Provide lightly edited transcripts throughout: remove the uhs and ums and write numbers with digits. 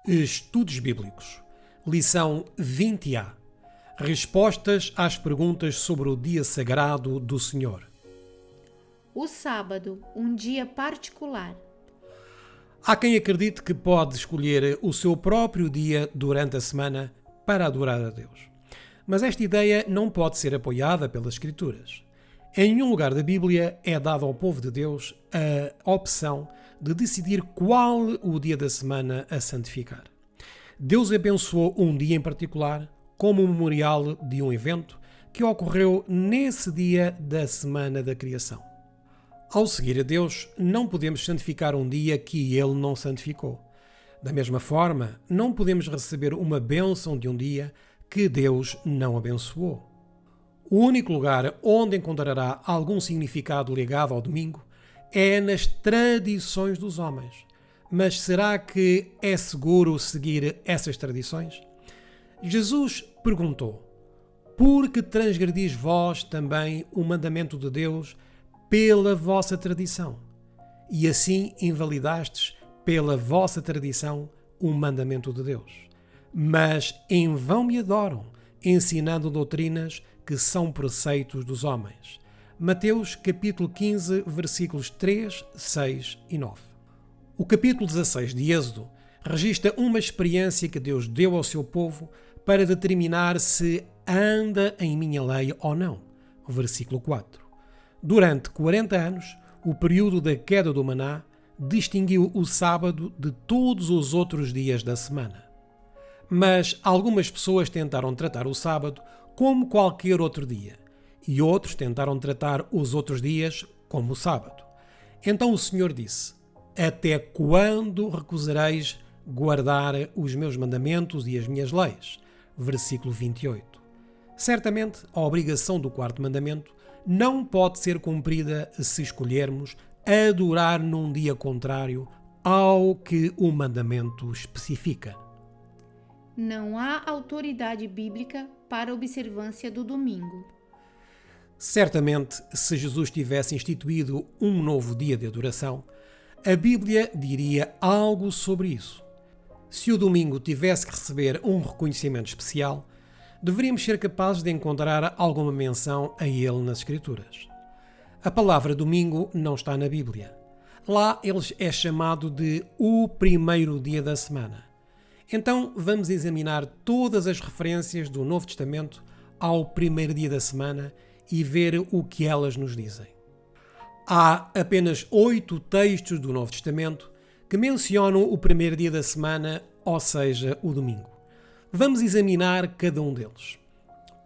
Estudos Bíblicos. Lição 20A. Respostas às perguntas sobre o dia sagrado do Senhor. O sábado, um dia particular. Há quem acredite que pode escolher o seu próprio dia durante a semana para adorar a Deus. Mas esta ideia não pode ser apoiada pelas Escrituras. Em nenhum lugar da Bíblia é dado ao povo de Deus a opção de decidir qual o dia da semana a santificar. Deus abençoou um dia em particular como um memorial de um evento que ocorreu nesse dia da semana da criação. Ao seguir a Deus, não podemos santificar um dia que Ele não santificou. Da mesma forma, não podemos receber uma bênção de um dia que Deus não abençoou. O único lugar onde encontrará algum significado ligado ao domingo é nas tradições dos homens. Mas será que é seguro seguir essas tradições? Jesus perguntou: por que transgredis vós também o mandamento de Deus pela vossa tradição? E assim invalidastes pela vossa tradição o mandamento de Deus. Mas em vão me adoram, ensinando doutrinas que são preceitos dos homens. Mateus capítulo 15, versículos 3, 6 e 9. O capítulo 16 de Êxodo registra uma experiência que Deus deu ao seu povo para determinar se anda em minha lei ou não. Versículo 4. Durante 40 anos, o período da queda do maná distinguiu o sábado de todos os outros dias da semana. Mas algumas pessoas tentaram tratar o sábado como qualquer outro dia, e outros tentaram tratar os outros dias como o sábado. Então o Senhor disse: até quando recusareis guardar os meus mandamentos e as minhas leis? Versículo 28. Certamente, a obrigação do quarto mandamento não pode ser cumprida se escolhermos adorar num dia contrário ao que o mandamento especifica. Não há autoridade bíblica para a observância do domingo. Certamente, se Jesus tivesse instituído um novo dia de adoração, a Bíblia diria algo sobre isso. Se o domingo tivesse que receber um reconhecimento especial, deveríamos ser capazes de encontrar alguma menção a ele nas Escrituras. A palavra domingo não está na Bíblia. Lá ele é chamado de o primeiro dia da semana. Então vamos examinar todas as referências do Novo Testamento ao primeiro dia da semana e ver o que elas nos dizem. Há apenas 8 textos do Novo Testamento que mencionam o primeiro dia da semana, ou seja, o domingo. Vamos examinar cada um deles.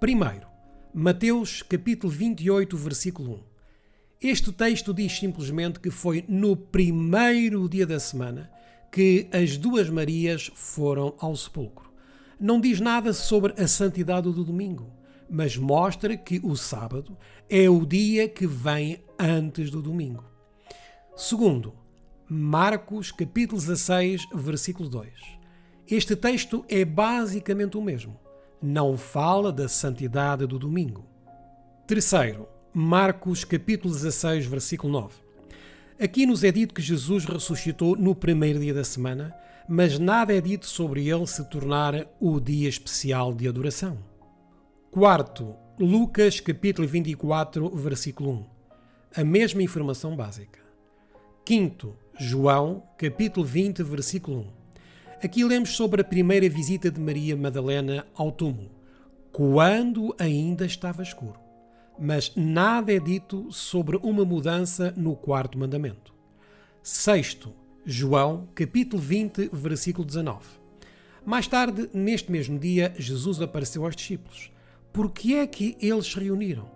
Primeiro, Mateus capítulo 28, versículo 1. Este texto diz simplesmente que foi no primeiro dia da semana que as duas Marias foram ao sepulcro. Não diz nada sobre a santidade do domingo, mas mostra que o sábado é o dia que vem antes do domingo. Segundo, Marcos capítulo 16, versículo 2. Este texto é basicamente o mesmo. Não fala da santidade do domingo. Terceiro, Marcos capítulo 16, versículo 9. Aqui nos é dito que Jesus ressuscitou no primeiro dia da semana, mas nada é dito sobre ele se tornar o dia especial de adoração. Quarto, Lucas capítulo 24, versículo 1. A mesma informação básica. Quinto, João capítulo 20, versículo 1. Aqui lemos sobre a primeira visita de Maria Madalena ao túmulo, quando ainda estava escuro. Mas nada é dito sobre uma mudança no quarto mandamento. Sexto, João, capítulo 20, versículo 19. Mais tarde, neste mesmo dia, Jesus apareceu aos discípulos. Por que é que eles se reuniram?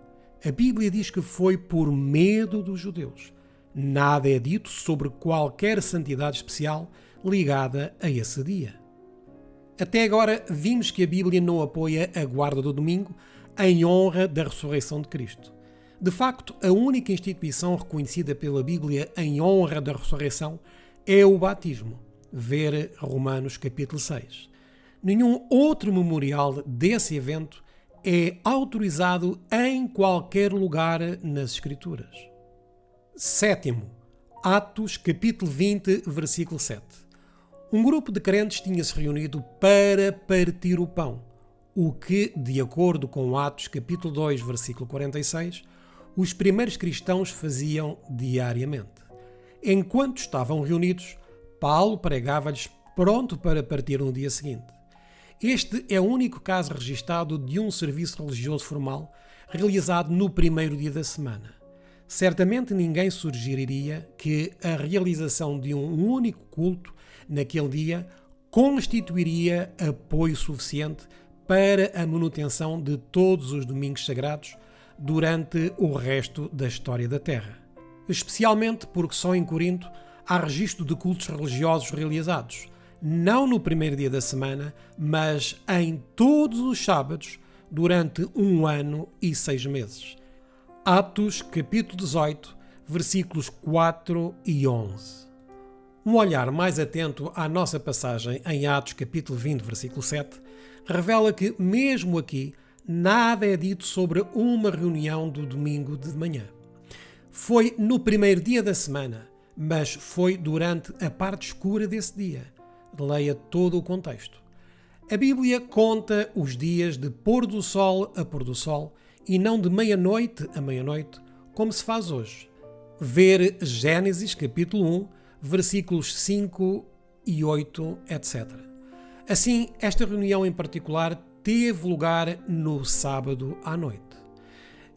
A Bíblia diz que foi por medo dos judeus. Nada é dito sobre qualquer santidade especial ligada a esse dia. Até agora, vimos que a Bíblia não apoia a guarda do domingo em honra da ressurreição de Cristo. De facto, a única instituição reconhecida pela Bíblia em honra da ressurreição é o batismo. Ver Romanos capítulo 6. Nenhum outro memorial desse evento é autorizado em qualquer lugar nas Escrituras. Sétimo, Atos capítulo 20, versículo 7. Um grupo de crentes tinha-se reunido para partir o pão, o que, de acordo com Atos capítulo 2, versículo 46, os primeiros cristãos faziam diariamente. Enquanto estavam reunidos, Paulo pregava-lhes pronto para partir no dia seguinte. Este é o único caso registado de um serviço religioso formal realizado no primeiro dia da semana. Certamente ninguém sugeriria que a realização de um único culto naquele dia constituiria apoio suficiente para a manutenção de todos os domingos sagrados durante o resto da história da Terra. Especialmente porque só em Corinto há registro de cultos religiosos realizados, não no primeiro dia da semana, mas em todos os sábados durante 1 ano e 6 meses. Atos, capítulo 18, versículos 4 e 11. Um olhar mais atento à nossa passagem em Atos, capítulo 20, versículo 7, revela que, mesmo aqui, nada é dito sobre uma reunião do domingo de manhã. Foi no primeiro dia da semana, mas foi durante a parte escura desse dia. Leia todo o contexto. A Bíblia conta os dias de pôr do sol a pôr do sol e não de meia-noite a meia-noite, como se faz hoje. Ver Gênesis, capítulo 1, versículos 5 e 8, etc. Assim, esta reunião em particular teve lugar no sábado à noite.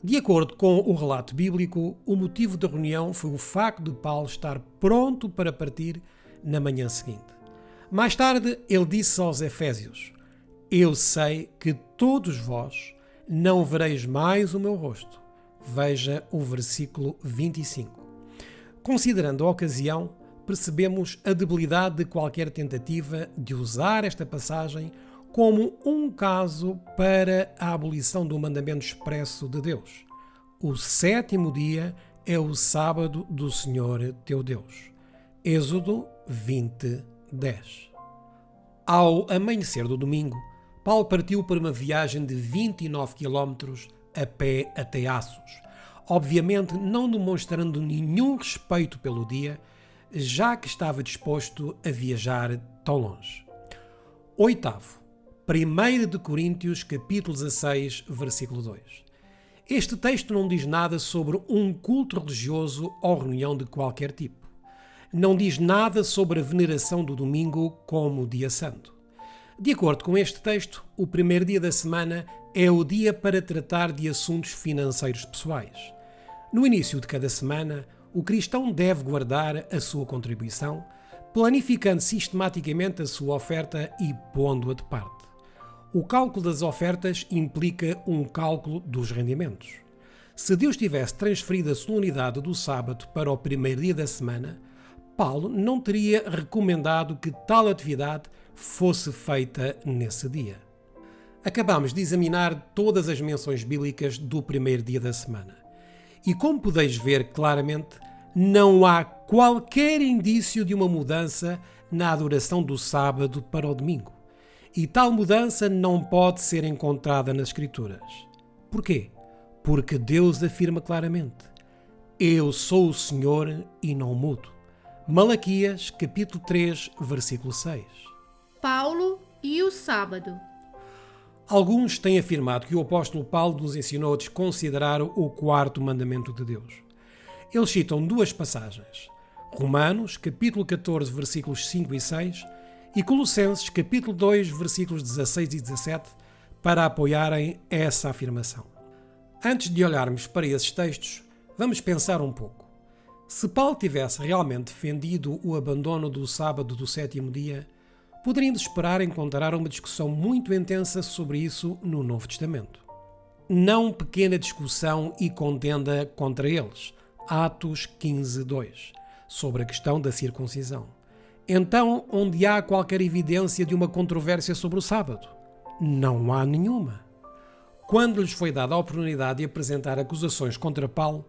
De acordo com o relato bíblico, o motivo da reunião foi o facto de Paulo estar pronto para partir na manhã seguinte. Mais tarde, ele disse aos Efésios: "Eu sei que todos vós não vereis mais o meu rosto." Veja o versículo 25. Considerando a ocasião, percebemos a debilidade de qualquer tentativa de usar esta passagem como um caso para a abolição do mandamento expresso de Deus. O 7º dia é o sábado do Senhor teu Deus. Êxodo 20, 10. Ao amanhecer do domingo, Paulo partiu para uma viagem de 29 km a pé até Assos, obviamente não demonstrando nenhum respeito pelo dia, já que estava disposto a viajar tão longe. 8º, 1 de Coríntios, capítulo 16, versículo 2. Este texto não diz nada sobre um culto religioso ou reunião de qualquer tipo. Não diz nada sobre a veneração do domingo como dia santo. De acordo com este texto, o primeiro dia da semana é o dia para tratar de assuntos financeiros pessoais. No início de cada semana, o cristão deve guardar a sua contribuição, planificando sistematicamente a sua oferta e pondo-a de parte. O cálculo das ofertas implica um cálculo dos rendimentos. Se Deus tivesse transferido a solenidade do sábado para o primeiro dia da semana, Paulo não teria recomendado que tal atividade fosse feita nesse dia. Acabamos de examinar todas as menções bíblicas do primeiro dia da semana. E como podeis ver claramente, não há qualquer indício de uma mudança na adoração do sábado para o domingo. E tal mudança não pode ser encontrada nas Escrituras. Porquê? Porque Deus afirma claramente: "Eu sou o Senhor e não mudo." Malaquias, capítulo 3, versículo 6. Paulo e o sábado. Alguns têm afirmado que o apóstolo Paulo nos ensinou a desconsiderar o 4º mandamento de Deus. Eles citam 2 passagens: Romanos, capítulo 14, versículos 5 e 6, e Colossenses, capítulo 2, versículos 16 e 17, para apoiarem essa afirmação. Antes de olharmos para esses textos, vamos pensar um pouco. Se Paulo tivesse realmente defendido o abandono do sábado do 7º dia, poderíamos esperar encontrar uma discussão muito intensa sobre isso no Novo Testamento. Não pequena discussão e contenda contra eles. Atos 15, 2, sobre a questão da circuncisão. Então, onde há qualquer evidência de uma controvérsia sobre o sábado? Não há nenhuma. Quando lhes foi dada a oportunidade de apresentar acusações contra Paulo,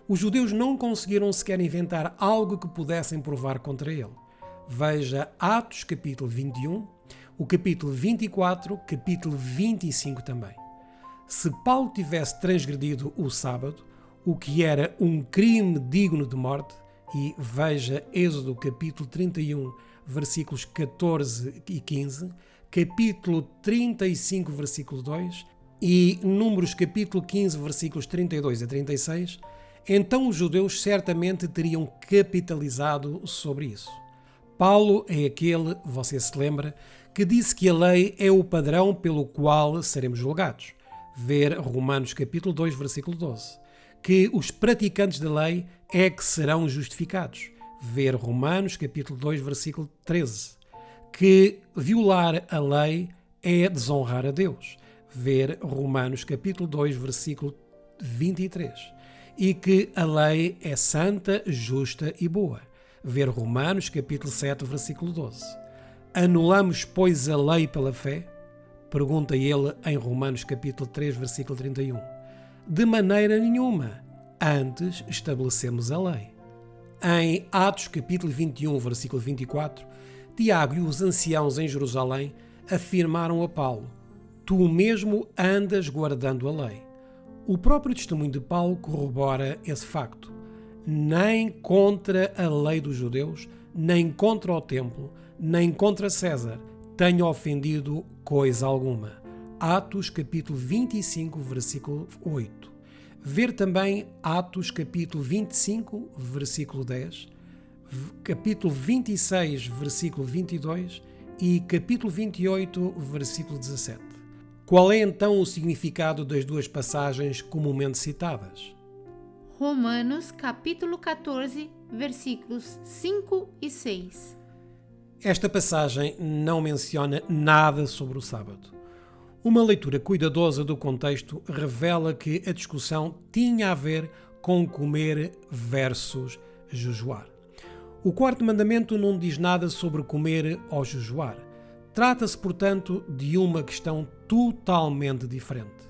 os judeus não conseguiram sequer inventar algo que pudessem provar contra ele. Veja Atos capítulo 21, o capítulo 24, capítulo 25 também. Se Paulo tivesse transgredido o sábado, o que era um crime digno de morte, e veja Êxodo capítulo 31, versículos 14 e 15, capítulo 35, versículo 2 e Números capítulo 15, versículos 32 a 36, então os judeus certamente teriam capitalizado sobre isso. Paulo é aquele, você se lembra, que disse que a lei é o padrão pelo qual seremos julgados. Ver Romanos capítulo 2, versículo 12. Que os praticantes da lei é que serão justificados. Ver Romanos capítulo 2, versículo 13. Que violar a lei é desonrar a Deus. Ver Romanos capítulo 2, versículo 23. E que a lei é santa, justa e boa. Ver Romanos capítulo 7, versículo 12. Anulamos, pois, a lei pela fé? Pergunta ele em Romanos capítulo 3, versículo 31. De maneira nenhuma, antes estabelecemos a lei. Em Atos capítulo 21, versículo 24, Tiago e os anciãos em Jerusalém afirmaram a Paulo: tu mesmo andas guardando a lei. O próprio testemunho de Paulo corrobora esse facto. Nem contra a lei dos judeus, nem contra o templo, nem contra César tenho ofendido coisa alguma. Atos capítulo 25, versículo 8. Ver também Atos capítulo 25, versículo 10, capítulo 26, versículo 22 e capítulo 28, versículo 17. Qual é então o significado das duas passagens comumente citadas? Romanos capítulo 14, versículos 5 e 6. Esta passagem não menciona nada sobre o sábado. Uma leitura cuidadosa do contexto revela que a discussão tinha a ver com comer versus jejuar. O quarto mandamento não diz nada sobre comer ou jejuar. Trata-se, portanto, de uma questão totalmente diferente.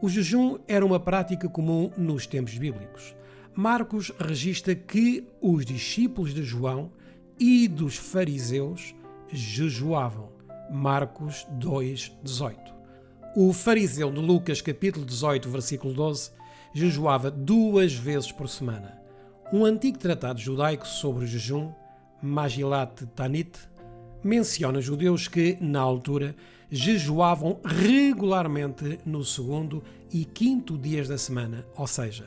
O jejum era uma prática comum nos tempos bíblicos. Marcos registra que os discípulos de João e dos fariseus jejuavam. Marcos 2:18. O fariseu de Lucas capítulo 18, versículo 12, jejuava 2 vezes por semana. Um antigo tratado judaico sobre o jejum, Magilat Tanit, menciona judeus que, na altura, jejuavam regularmente no segundo e quinto dias da semana, ou seja,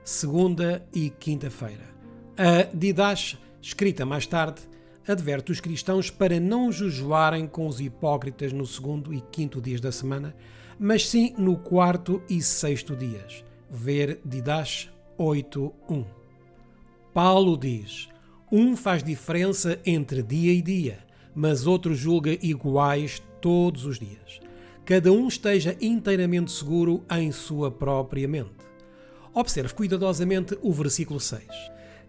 segunda e quinta-feira. A Didash, escrita mais tarde, adverte os cristãos para não jejuarem com os hipócritas no segundo e quinto dias da semana, mas sim no quarto e sexto dias. Ver Didash 8:1. Paulo diz: um faz diferença entre dia e dia, mas outro julga iguais todos os dias. Cada um esteja inteiramente seguro em sua própria mente. Observe cuidadosamente o versículo 6.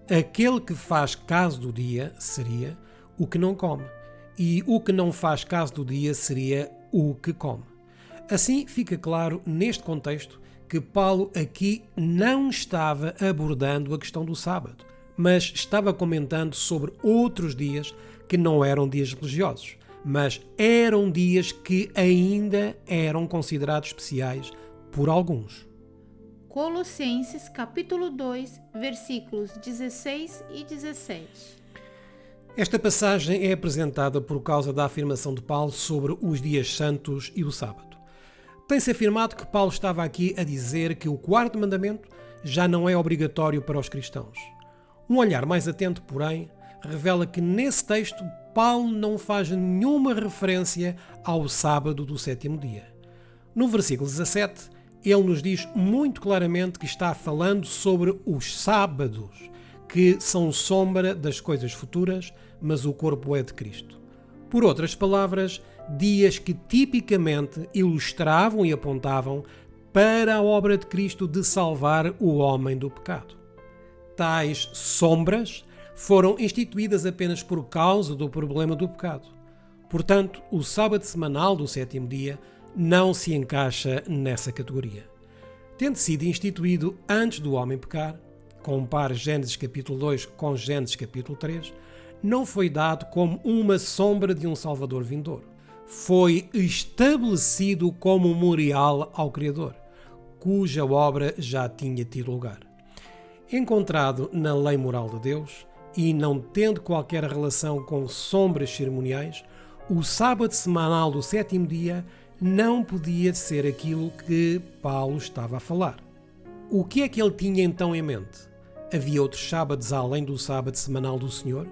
Aquele que faz caso do dia seria o que não come, e o que não faz caso do dia seria o que come. Assim fica claro neste contexto que Paulo aqui não estava abordando a questão do sábado, mas estava comentando sobre outros dias que não eram dias religiosos, mas eram dias que ainda eram considerados especiais por alguns. Colossenses capítulo 2, versículos 16 e 17. Esta passagem é apresentada por causa da afirmação de Paulo sobre os dias santos e o sábado. Tem-se afirmado que Paulo estava aqui a dizer que o quarto mandamento já não é obrigatório para os cristãos. Um olhar mais atento, porém, revela que nesse texto Paulo não faz nenhuma referência ao sábado do sétimo dia. No versículo 17, ele nos diz muito claramente que está falando sobre os sábados, que são sombra das coisas futuras, mas o corpo é de Cristo. Por outras palavras, dias que tipicamente ilustravam e apontavam para a obra de Cristo de salvar o homem do pecado. Tais sombras foram instituídas apenas por causa do problema do pecado. Portanto, o sábado semanal do sétimo dia não se encaixa nessa categoria. Tendo sido instituído antes do homem pecar, compare Gênesis capítulo 2 com Gênesis capítulo 3, não foi dado como uma sombra de um Salvador vindouro. Foi estabelecido como um memorial ao Criador, cuja obra já tinha tido lugar. Encontrado na lei moral de Deus, e não tendo qualquer relação com sombras cerimoniais, o sábado semanal do sétimo dia não podia ser aquilo que Paulo estava a falar. O que é que ele tinha então em mente? Havia outros sábados além do sábado semanal do Senhor?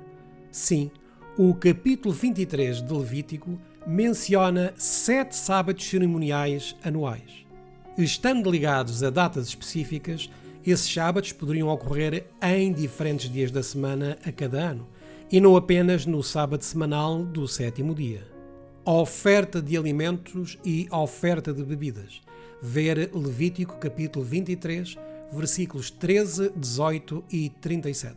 Sim, o capítulo 23 de Levítico menciona 7 sábados cerimoniais anuais. Estando ligados a datas específicas, esses sábados poderiam ocorrer em diferentes dias da semana a cada ano, e não apenas no sábado semanal do sétimo dia. Oferta de alimentos e oferta de bebidas. Ver Levítico capítulo 23, versículos 13, 18 e 37.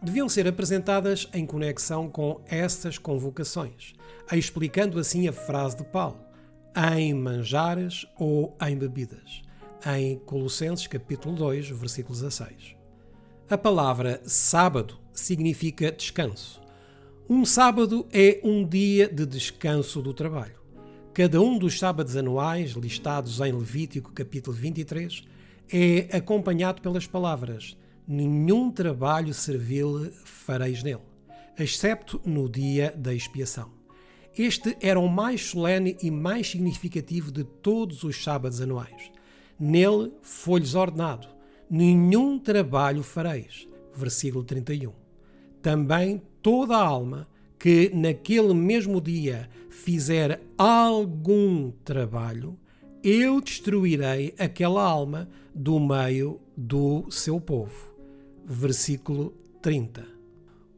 Deviam ser apresentadas em conexão com estas convocações, explicando assim a frase de Paulo, em manjares ou em bebidas, em Colossenses capítulo 2, versículo 16. A palavra sábado significa descanso. Um sábado é um dia de descanso do trabalho. Cada um dos sábados anuais, listados em Levítico capítulo 23, é acompanhado pelas palavras: nenhum trabalho servil fareis nele, excepto no dia da expiação. Este era o mais solene e mais significativo de todos os sábados anuais. Nele foi-lhes ordenado: nenhum trabalho fareis. Versículo 31. Também toda a alma que naquele mesmo dia fizer algum trabalho, eu destruirei aquela alma do meio do seu povo. Versículo 30.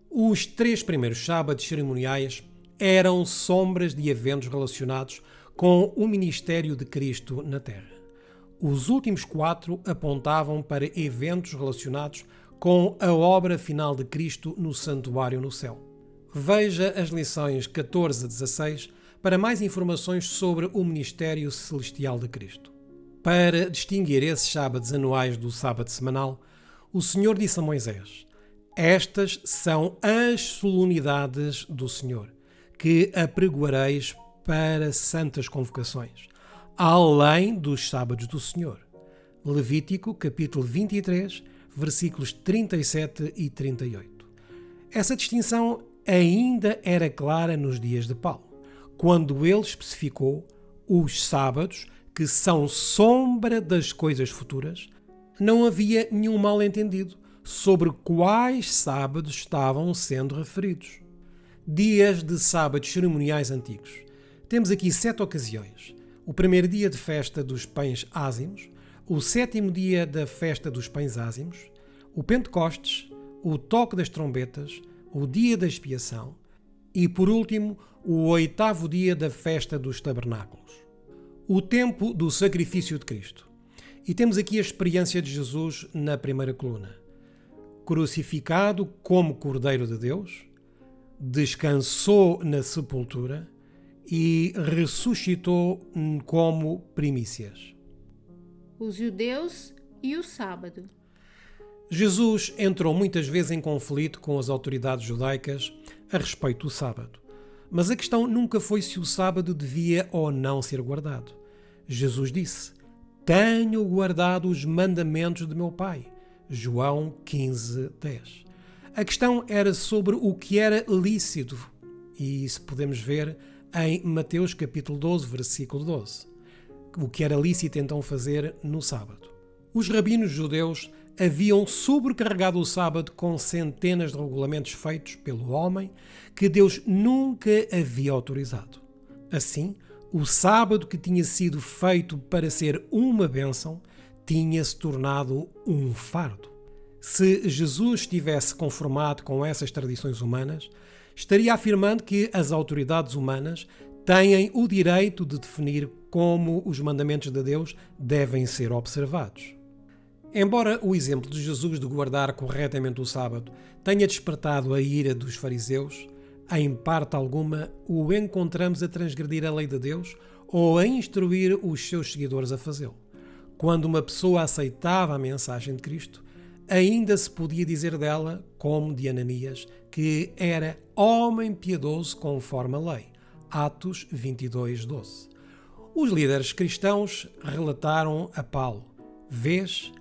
Os 3 primeiros sábados cerimoniais eram sombras de eventos relacionados com o ministério de Cristo na Terra. Os últimos 4 apontavam para eventos relacionados com a obra final de Cristo no santuário no céu. Veja as lições 14 a 16 para mais informações sobre o ministério celestial de Cristo. Para distinguir esses sábados anuais do sábado semanal, o Senhor disse a Moisés: estas são as solenidades do Senhor, que apregoareis para santas convocações, além dos sábados do Senhor. Levítico, capítulo 23, versículos 37 e 38. Essa distinção ainda era clara nos dias de Paulo, quando ele especificou os sábados, que são sombra das coisas futuras. Não havia nenhum mal-entendido sobre quais sábados estavam sendo referidos. Dias de sábados cerimoniais antigos. Temos aqui 7 ocasiões. O primeiro dia de festa dos pães ázimos, o 7º dia da festa dos pães ázimos, o Pentecostes, o toque das trombetas, o dia da expiação e, por último, o 8º dia da festa dos tabernáculos. O tempo do sacrifício de Cristo. E temos aqui a experiência de Jesus na primeira coluna. Crucificado como Cordeiro de Deus, descansou na sepultura e ressuscitou como primícias. Os judeus e o sábado. Jesus entrou muitas vezes em conflito com as autoridades judaicas a respeito do sábado. Mas a questão nunca foi se o sábado devia ou não ser guardado. Jesus disse: tenho guardado os mandamentos de meu Pai. João 15, 10. A questão era sobre o que era lícito, e isso podemos ver em Mateus capítulo 12, versículo 12. O que era lícito então fazer no sábado. Os rabinos judeus haviam sobrecarregado o sábado com centenas de regulamentos feitos pelo homem que Deus nunca havia autorizado. Assim, o sábado que tinha sido feito para ser uma bênção tinha-se tornado um fardo. Se Jesus estivesse conformado com essas tradições humanas, estaria afirmando que as autoridades humanas têm o direito de definir como os mandamentos de Deus devem ser observados. Embora o exemplo de Jesus de guardar corretamente o sábado tenha despertado a ira dos fariseus, em parte alguma o encontramos a transgredir a lei de Deus ou a instruir os seus seguidores a fazê-lo. Quando uma pessoa aceitava a mensagem de Cristo, ainda se podia dizer dela, como de Ananias, que era homem piedoso conforme a lei. Atos 22, 12. Os líderes cristãos relataram a Paulo: vês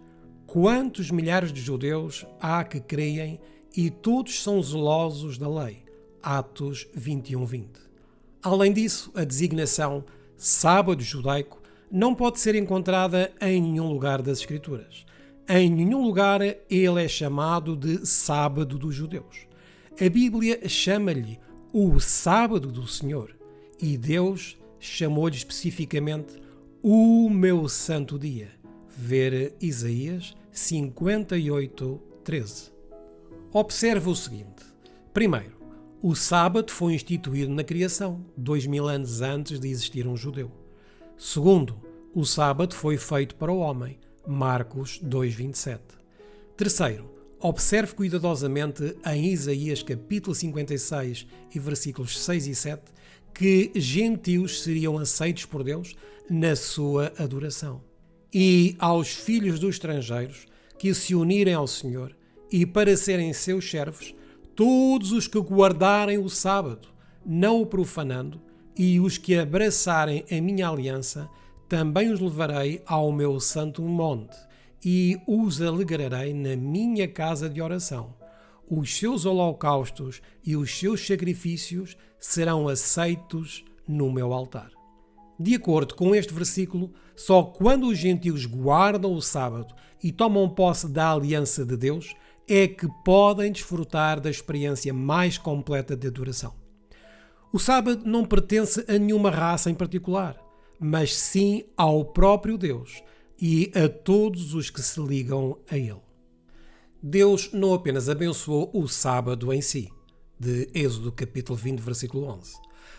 quantos milhares de judeus há que creem e todos são zelosos da lei. Atos 21:20. Além disso, a designação sábado judaico não pode ser encontrada em nenhum lugar das Escrituras. Em nenhum lugar ele é chamado de sábado dos judeus. A Bíblia chama-lhe o sábado do Senhor e Deus chamou-lhe especificamente o meu santo dia. Ver Isaías 58:13. Observe o seguinte. Primeiro, o sábado foi instituído na criação, 2000 anos antes de existir um judeu. Segundo, o sábado foi feito para o homem, Marcos 2:27. Terceiro, observe cuidadosamente em Isaías capítulo 56 e versículos 6 e 7 que gentios seriam aceitos por Deus na sua adoração. E aos filhos dos estrangeiros que se unirem ao Senhor e para serem seus servos, todos os que guardarem o sábado, não o profanando, e os que abraçarem a minha aliança, também os levarei ao meu santo monte e os alegrarei na minha casa de oração. Os seus holocaustos e os seus sacrifícios serão aceitos no meu altar. De acordo com este versículo, só quando os gentios guardam o sábado e tomam posse da aliança de Deus é que podem desfrutar da experiência mais completa de adoração. O sábado não pertence a nenhuma raça em particular, mas sim ao próprio Deus e a todos os que se ligam a Ele. Deus não apenas abençoou o sábado em si, de Êxodo capítulo 20, versículo 11,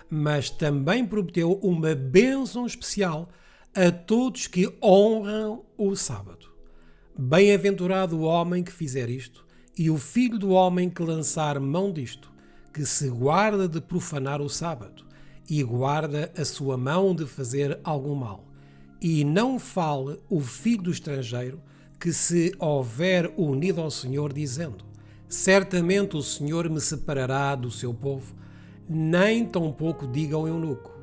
mas também prometeu uma bênção especial a todos que honram o sábado. Bem-aventurado o homem que fizer isto, e o filho do homem que lançar mão disto, que se guarda de profanar o sábado, e guarda a sua mão de fazer algum mal. E não fale o filho do estrangeiro, que se houver unido ao Senhor, dizendo: certamente o Senhor me separará do seu povo, nem tampouco diga ao eunuco: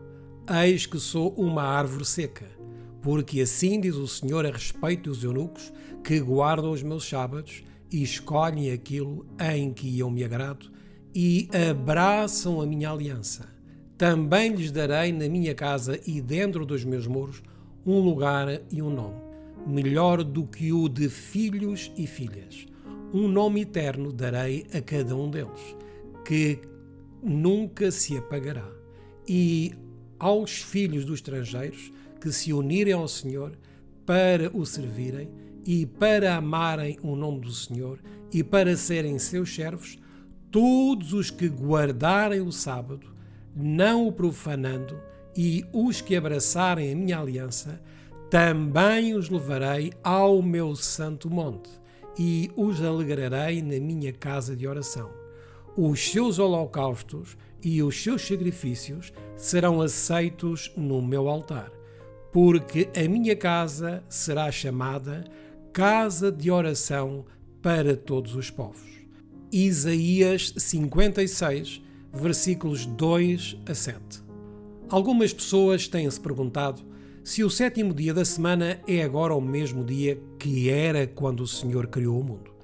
eis que sou uma árvore seca. Porque assim diz o Senhor a respeito dos eunucos, que guardam os meus sábados e escolhem aquilo em que eu me agrado e abraçam a minha aliança. Também lhes darei na minha casa e dentro dos meus muros um lugar e um nome, melhor do que o de filhos e filhas. Um nome eterno darei a cada um deles, que nunca se apagará. E aos filhos dos estrangeiros que se unirem ao Senhor para o servirem e para amarem o nome do Senhor e para serem seus servos, todos os que guardarem o sábado, não o profanando, e os que abraçarem a minha aliança, também os levarei ao meu santo monte e os alegrarei na minha casa de oração. Os seus holocaustos e os seus sacrifícios serão aceitos no meu altar, porque a minha casa será chamada casa de oração para todos os povos. Isaías 56, versículos 2 a 7. Algumas pessoas têm-se perguntado se o sétimo dia da semana é agora o mesmo dia que era quando o Senhor criou o mundo.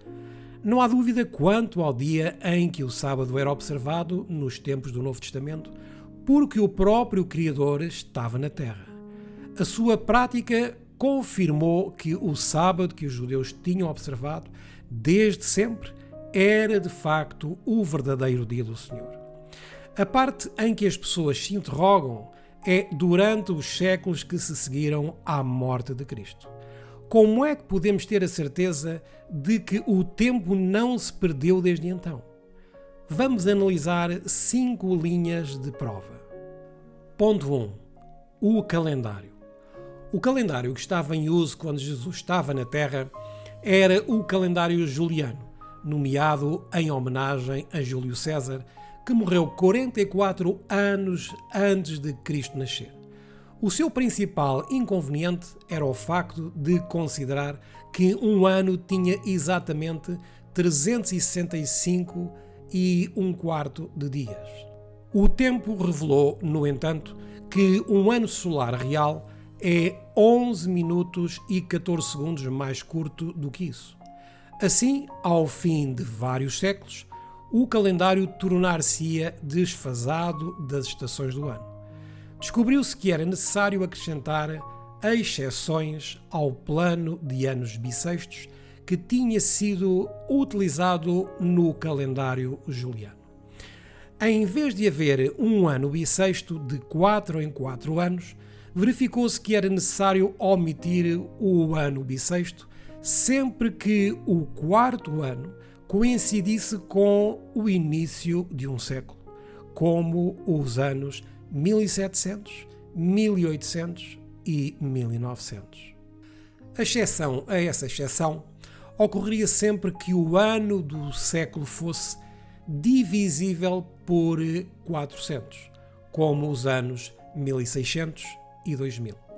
Não há dúvida quanto ao dia em que o sábado era observado nos tempos do Novo Testamento, porque o próprio Criador estava na terra. A sua prática confirmou que o sábado que os judeus tinham observado desde sempre era de facto o verdadeiro dia do Senhor. A parte em que as pessoas se interrogam é durante os séculos que se seguiram à morte de Cristo. Como é que podemos ter a certeza de que o tempo não se perdeu desde então? Vamos analisar 5 linhas de prova. Ponto 1. O calendário. O calendário que estava em uso quando Jesus estava na Terra era o calendário juliano, nomeado em homenagem a Júlio César, que morreu 44 anos antes de Cristo nascer. O seu principal inconveniente era o facto de considerar que um ano tinha exatamente 365 e um quarto de dias. O tempo revelou, no entanto, que um ano solar real é 11 minutos e 14 segundos mais curto do que isso. Assim, ao fim de vários séculos, o calendário tornar-se-ia desfasado das estações do ano. Descobriu-se que era necessário acrescentar exceções ao plano de anos bissextos que tinha sido utilizado no calendário juliano. Em vez de haver um ano bissexto de 4 em 4 anos, verificou-se que era necessário omitir o ano bissexto sempre que o quarto ano coincidisse com o início de um século, como os anos 1700, 1800 e 1900. A exceção a essa exceção ocorreria sempre que o ano do século fosse divisível por 400, como os anos 1600 e 2000.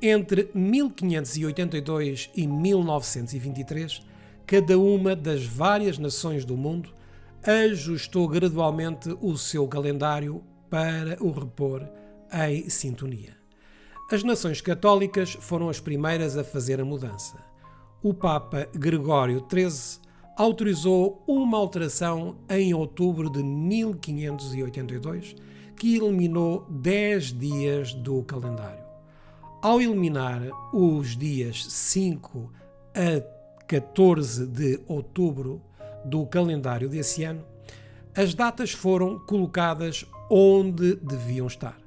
Entre 1582 e 1923, cada uma das várias nações do mundo ajustou gradualmente o seu calendário para o repor em sintonia. As nações católicas foram as primeiras a fazer a mudança. O Papa Gregório XIII autorizou uma alteração em outubro de 1582, que eliminou 10 dias do calendário. Ao eliminar os dias 5 a 14 de outubro do calendário desse ano, as datas foram colocadas onde deviam estar.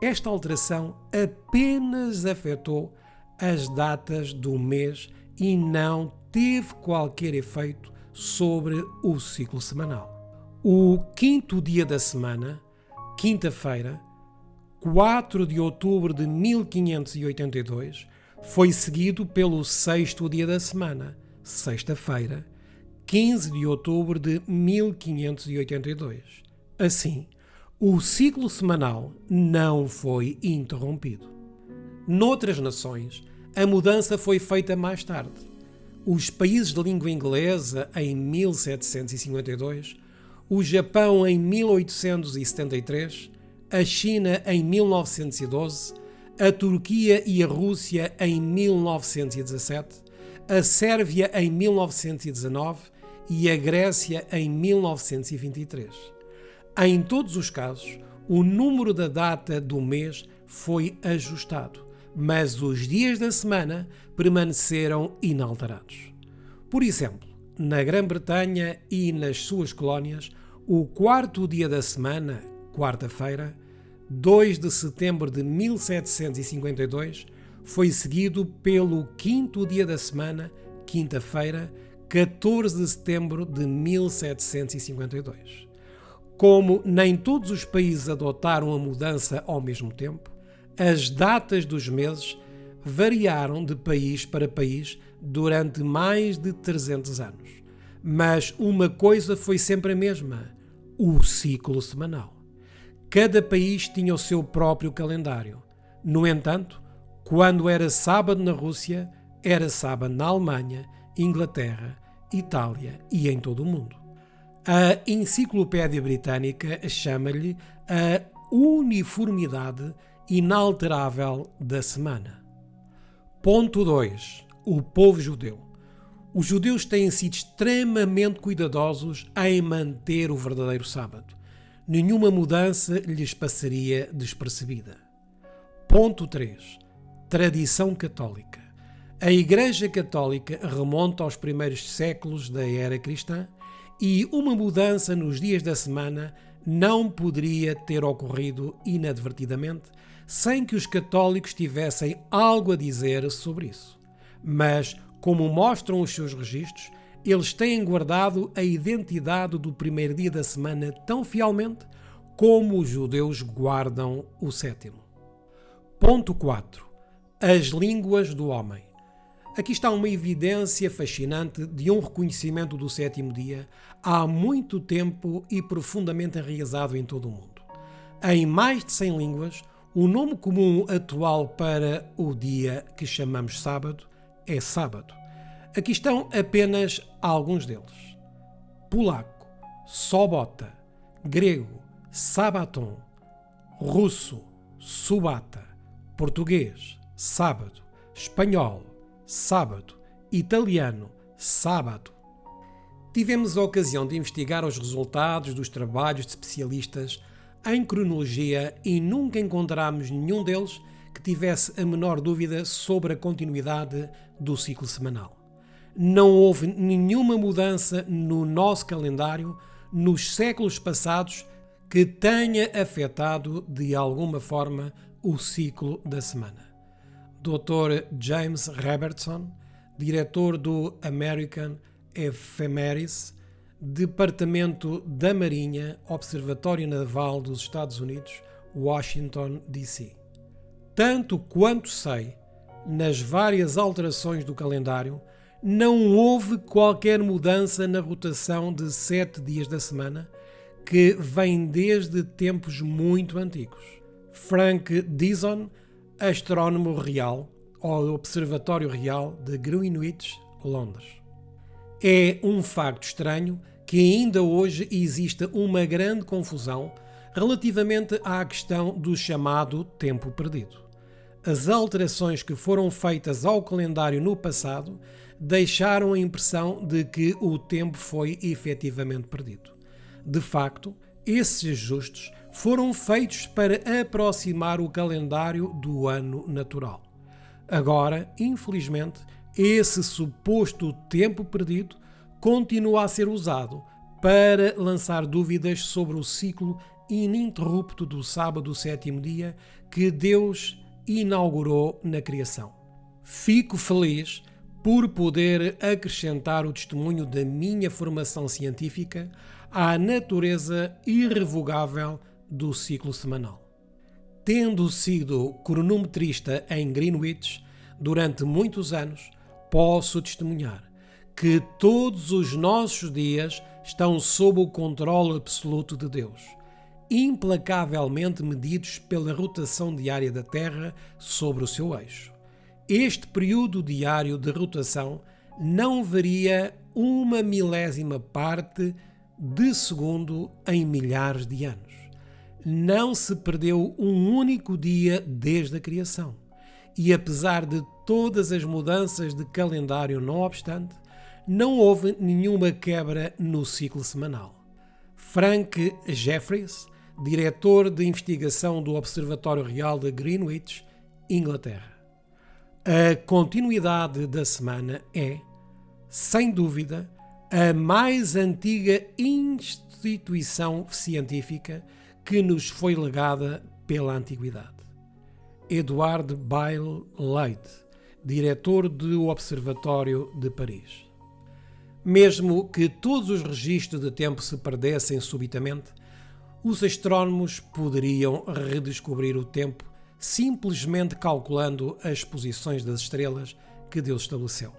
Esta alteração apenas afetou as datas do mês e não teve qualquer efeito sobre o ciclo semanal. O quinto dia da semana, quinta-feira, 4 de outubro de 1582, foi seguido pelo sexto dia da semana, sexta-feira, 15 de outubro de 1582. Assim, o ciclo semanal não foi interrompido. Noutras nações, a mudança foi feita mais tarde. Os países de língua inglesa em 1752, o Japão em 1873, a China em 1912, a Turquia e a Rússia em 1917, a Sérvia em 1919 e a Grécia em 1923. Em todos os casos, o número da data do mês foi ajustado, mas os dias da semana permaneceram inalterados. Por exemplo, na Grã-Bretanha e nas suas colónias, o quarto dia da semana, quarta-feira, 2 de setembro de 1752, foi seguido pelo quinto dia da semana, quinta-feira, 14 de setembro de 1752. Como nem todos os países adotaram a mudança ao mesmo tempo, as datas dos meses variaram de país para país durante mais de 300 anos. Mas uma coisa foi sempre a mesma: o ciclo semanal. Cada país tinha o seu próprio calendário. No entanto, quando era sábado na Rússia, era sábado na Alemanha, Inglaterra, Itália e em todo o mundo. A Enciclopédia Britânica chama-lhe a uniformidade inalterável da semana. Ponto 2. O povo judeu. Os judeus têm sido extremamente cuidadosos em manter o verdadeiro sábado. Nenhuma mudança lhes passaria despercebida. Ponto 3. Tradição católica. A Igreja Católica remonta aos primeiros séculos da era cristã e uma mudança nos dias da semana não poderia ter ocorrido inadvertidamente sem que os católicos tivessem algo a dizer sobre isso. Mas, como mostram os seus registros, eles têm guardado a identidade do primeiro dia da semana tão fielmente como os judeus guardam o sétimo. Ponto 4. As línguas do homem. Aqui está uma evidência fascinante de um reconhecimento do sétimo dia há muito tempo e profundamente enraizado em todo o mundo. Em mais de 100 línguas, o nome comum atual para o dia que chamamos sábado é sábado. Aqui estão apenas alguns deles: polaco, sobota, grego, sabaton, russo, subata, português, sábado, espanhol, sábado, italiano, sábado. Tivemos a ocasião de investigar os resultados dos trabalhos de especialistas em cronologia e nunca encontramos nenhum deles que tivesse a menor dúvida sobre a continuidade do ciclo semanal. Não houve nenhuma mudança no nosso calendário nos séculos passados que tenha afetado de alguma forma o ciclo da semana. Dr. James Robertson, diretor do American Ephemeris, Departamento da Marinha, Observatório Naval dos Estados Unidos, Washington, D.C. Tanto quanto sei, nas várias alterações do calendário, não houve qualquer mudança na rotação de 7 dias da semana, que vem desde tempos muito antigos. Frank Dixon, astrónomo real, ao Observatório Real de Greenwich, Londres. É um facto estranho que ainda hoje exista uma grande confusão relativamente à questão do chamado tempo perdido. As alterações que foram feitas ao calendário no passado deixaram a impressão de que o tempo foi efetivamente perdido. De facto, esses ajustes foram feitos para aproximar o calendário do ano natural. Agora, infelizmente, esse suposto tempo perdido continua a ser usado para lançar dúvidas sobre o ciclo ininterrupto do sábado, sétimo dia, que Deus inaugurou na criação. Fico feliz por poder acrescentar o testemunho da minha formação científica à natureza irrevogável do ciclo semanal. Tendo sido cronometrista em Greenwich durante muitos anos, posso testemunhar que todos os nossos dias estão sob o controle absoluto de Deus, implacavelmente medidos pela rotação diária da Terra sobre o seu eixo. Este período diário de rotação não varia uma milésima parte de segundo em milhares de anos. Não se perdeu um único dia desde a criação. E apesar de todas as mudanças de calendário não obstante, não houve nenhuma quebra no ciclo semanal. Frank Jeffries, diretor de investigação do Observatório Real de Greenwich, Inglaterra. A continuidade da semana é, sem dúvida, a mais antiga instituição científica que nos foi legada pela antiguidade. Edward Bayle Leite, diretor do Observatório de Paris. Mesmo que todos os registros de tempo se perdessem subitamente, os astrónomos poderiam redescobrir o tempo simplesmente calculando as posições das estrelas que Deus estabeleceu.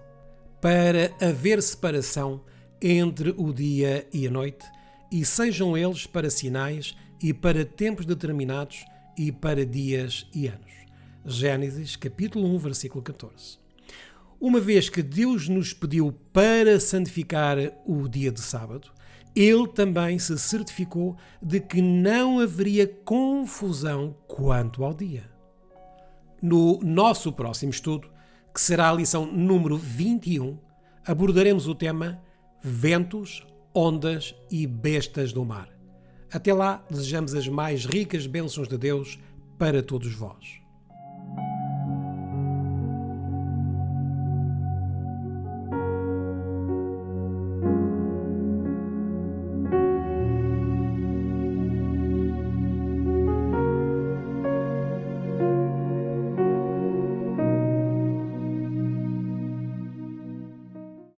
Para haver separação entre o dia e a noite, e sejam eles para sinais e para tempos determinados e para dias e anos. Gênesis, capítulo 1, versículo 14. Uma vez que Deus nos pediu para santificar o dia de sábado, Ele também se certificou de que não haveria confusão quanto ao dia. No nosso próximo estudo, que será a lição número 21, abordaremos o tema Ventos, Ondas e Bestas do Mar. Até lá, desejamos as mais ricas bênçãos de Deus para todos vós.